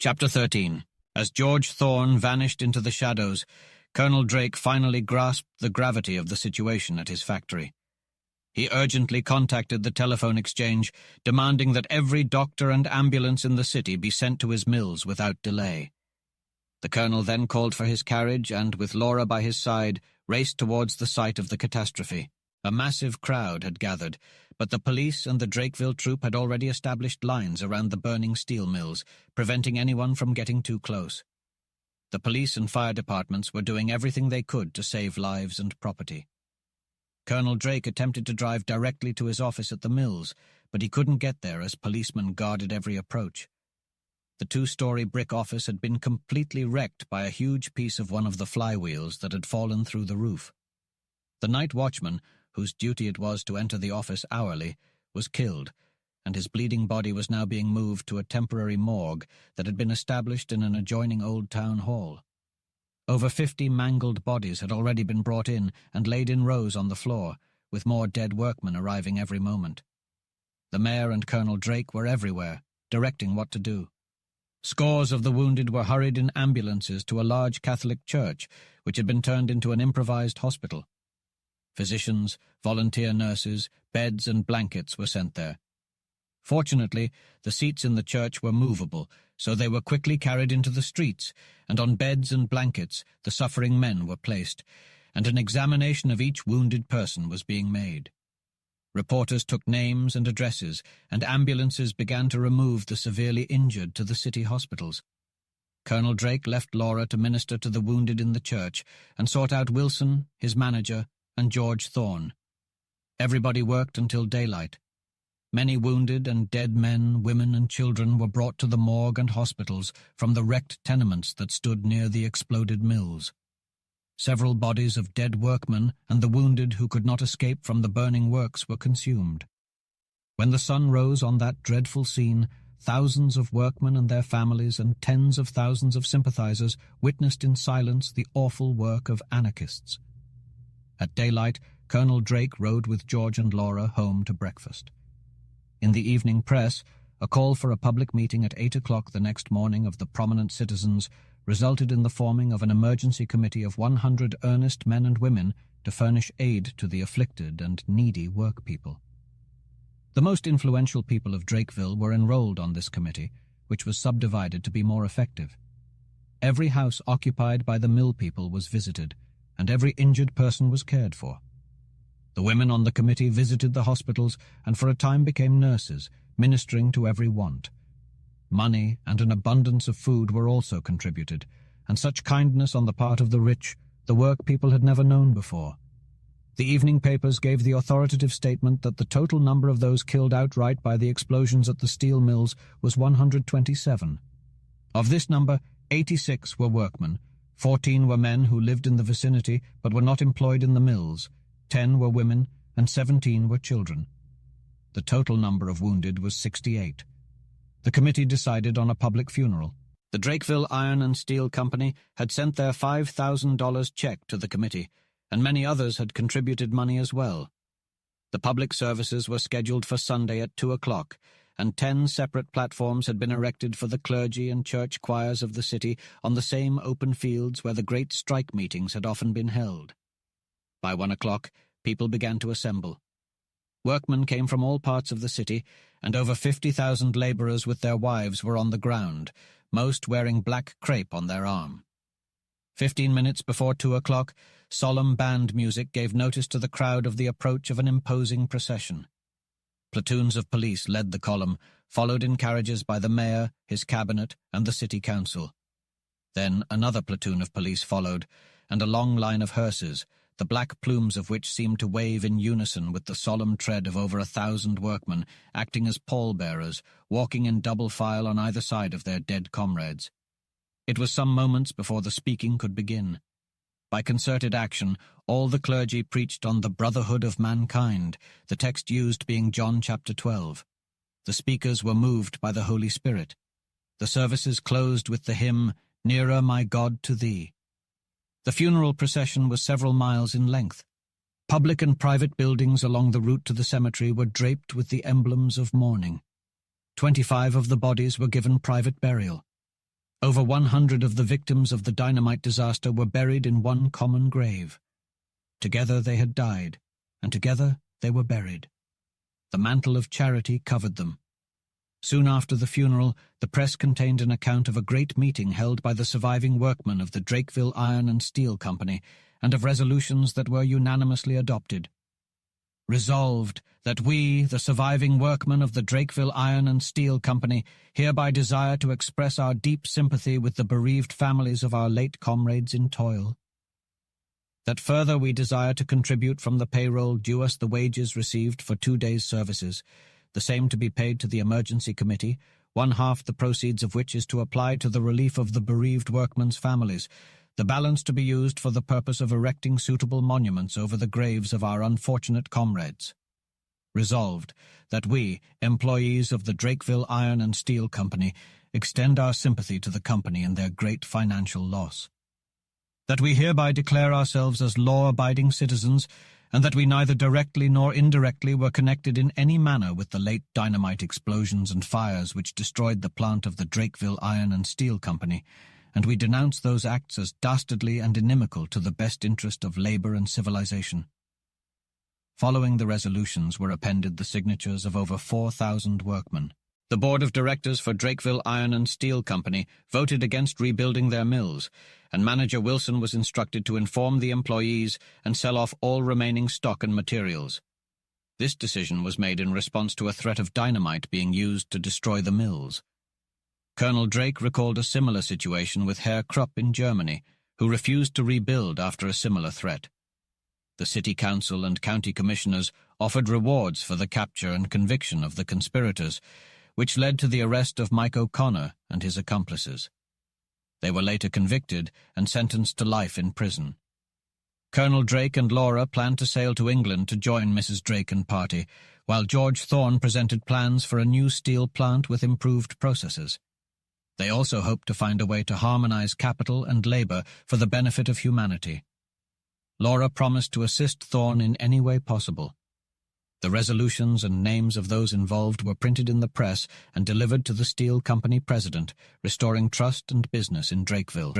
Chapter 13. As George Thorn vanished into the shadows, Colonel Drake finally grasped the gravity of the situation at his factory. He urgently contacted the telephone exchange, demanding that every doctor and ambulance in the city be sent to his mills without delay. The colonel then called for his carriage and, with Laura by his side, raced towards the site of the catastrophe. A massive crowd had gathered, but the police and the Drakeville troop had already established lines around the burning steel mills, preventing anyone from getting too close. The police and fire departments were doing everything they could to save lives and property. Colonel Drake attempted to drive directly to his office at the mills, but he couldn't get there as policemen guarded every approach. The two-story brick office had been completely wrecked by a huge piece of one of the flywheels that had fallen through the roof. The night watchman, whose duty it was to enter the office hourly, was killed, and his bleeding body was now being moved to a temporary morgue that had been established in an adjoining old town hall. Over 50 mangled bodies had already been brought in and laid in rows on the floor, with more dead workmen arriving every moment. The mayor and Colonel Drake were everywhere, directing what to do. Scores of the wounded were hurried in ambulances to a large Catholic church, which had been turned into an improvised hospital. Physicians, volunteer nurses, beds and blankets were sent there. Fortunately, the seats in the church were movable, so they were quickly carried into the streets, and on beds and blankets the suffering men were placed, and an examination of each wounded person was being made. Reporters took names and addresses, and ambulances began to remove the severely injured to the city hospitals. Colonel Drake left Laura to minister to the wounded in the church and sought out Wilson, his manager, and George Thorn. Everybody worked until daylight. Many wounded and dead men, women, and children were brought to the morgue and hospitals from the wrecked tenements that stood near the exploded mills. Several bodies of dead workmen and the wounded who could not escape from the burning works were consumed. When the sun rose on that dreadful scene, thousands of workmen and their families and tens of thousands of sympathizers witnessed in silence the awful work of anarchists. At daylight, Colonel Drake rode with George and Laura home to breakfast. In the evening press, a call for a public meeting at 8 o'clock the next morning of the prominent citizens resulted in the forming of an emergency committee of 100 earnest men and women to furnish aid to the afflicted and needy workpeople. The most influential people of Drakeville were enrolled on this committee, which was subdivided to be more effective. Every house occupied by the mill people was visited, and every injured person was cared for. The women on the committee visited the hospitals and for a time became nurses, ministering to every want. Money and an abundance of food were also contributed, and such kindness on the part of the rich the work people had never known before. The evening papers gave the authoritative statement that the total number of those killed outright by the explosions at the steel mills was 127. Of this number, 86 were workmen, 14 were men who lived in the vicinity but were not employed in the mills, 10 were women, and 17 were children. The total number of wounded was 68. The committee decided on a public funeral. The Drakeville Iron and Steel Company had sent their $5,000 check to the committee, and many others had contributed money as well. The public services were scheduled for Sunday at 2 o'clock, and 10 separate platforms had been erected for the clergy and church choirs of the city on the same open fields where the great strike meetings had often been held. By 1 o'clock, people began to assemble. Workmen came from all parts of the city, and over 50,000 laborers with their wives were on the ground, most wearing black crepe on their arm. 15 minutes before 2 o'clock, solemn band music gave notice to the crowd of the approach of an imposing procession. Platoons of police led the column, followed in carriages by the mayor, his cabinet, and the city council. Then another platoon of police followed, and a long line of hearses, the black plumes of which seemed to wave in unison with the solemn tread of over 1,000 workmen, acting as pallbearers, walking in double file on either side of their dead comrades. It was some moments before the speaking could begin. By concerted action, all the clergy preached on the brotherhood of mankind, the text used being John chapter 12. The speakers were moved by the Holy Spirit. The services closed with the hymn, "Nearer, my God, to Thee." The funeral procession was several miles in length. Public and private buildings along the route to the cemetery were draped with the emblems of mourning. 25 of the bodies were given private burial. Over 100 of the victims of the dynamite disaster were buried in one common grave. Together they had died, and together they were buried. The mantle of charity covered them. Soon after the funeral, the press contained an account of a great meeting held by the surviving workmen of the Drakeville Iron and Steel Company, and of resolutions that were unanimously adopted. Resolved, that we, the surviving workmen of the Drakeville Iron and Steel Company, hereby desire to express our deep sympathy with the bereaved families of our late comrades in toil. That further we desire to contribute from the payroll due us the wages received for 2 days' services, the same to be paid to the Emergency Committee, 1/2 the proceeds of which is to apply to the relief of the bereaved workmen's families, the balance to be used for the purpose of erecting suitable monuments over the graves of our unfortunate comrades. Resolved, that we, employees of the Drakeville Iron and Steel Company, extend our sympathy to the company in their great financial loss. That we hereby declare ourselves as law-abiding citizens, and that we neither directly nor indirectly were connected in any manner with the late dynamite explosions and fires which destroyed the plant of the Drakeville Iron and Steel Company, and we denounce those acts as dastardly and inimical to the best interest of labor and civilization. Following the resolutions were appended the signatures of over 4,000 workmen. The board of directors for Drakeville Iron and Steel Company voted against rebuilding their mills, and manager Wilson was instructed to inform the employees and sell off all remaining stock and materials. This decision was made in response to a threat of dynamite being used to destroy the mills. Colonel Drake recalled a similar situation with Herr Krupp in Germany, who refused to rebuild after a similar threat. The city council and county commissioners offered rewards for the capture and conviction of the conspirators, which led to the arrest of Mike O'Connor and his accomplices. They were later convicted and sentenced to life in prison. Colonel Drake and Laura planned to sail to England to join Mrs. Drake and party, while George Thorn presented plans for a new steel plant with improved processes. They also hoped to find a way to harmonize capital and labor for the benefit of humanity. Laura promised to assist Thorn in any way possible. The resolutions and names of those involved were printed in the press and delivered to the Steel Company president, restoring trust and business in Drakeville.